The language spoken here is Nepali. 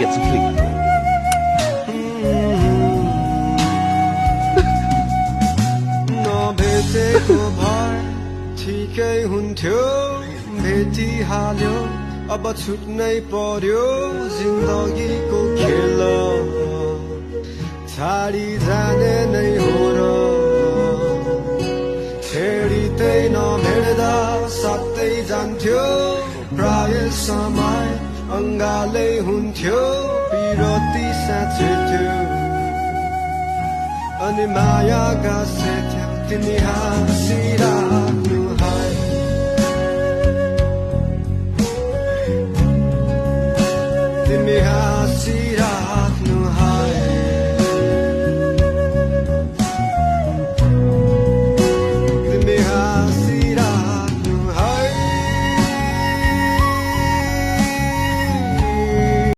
gets a flick. भेटेको भए ठिकै हुन्थ्यो भेटिहाल्यो अब छुट्नै पर्यो जिन्दगीको खेल छाडी जाने नै हो र छेडिँदै नभेट्दा साथै जान्थ्यो प्राय समय अङ्गालै हुन्थ्यो पिरती साँच्चै थियो अनि माया गाँसेथ्यो तिमी हाँसिराख्नु है तिमी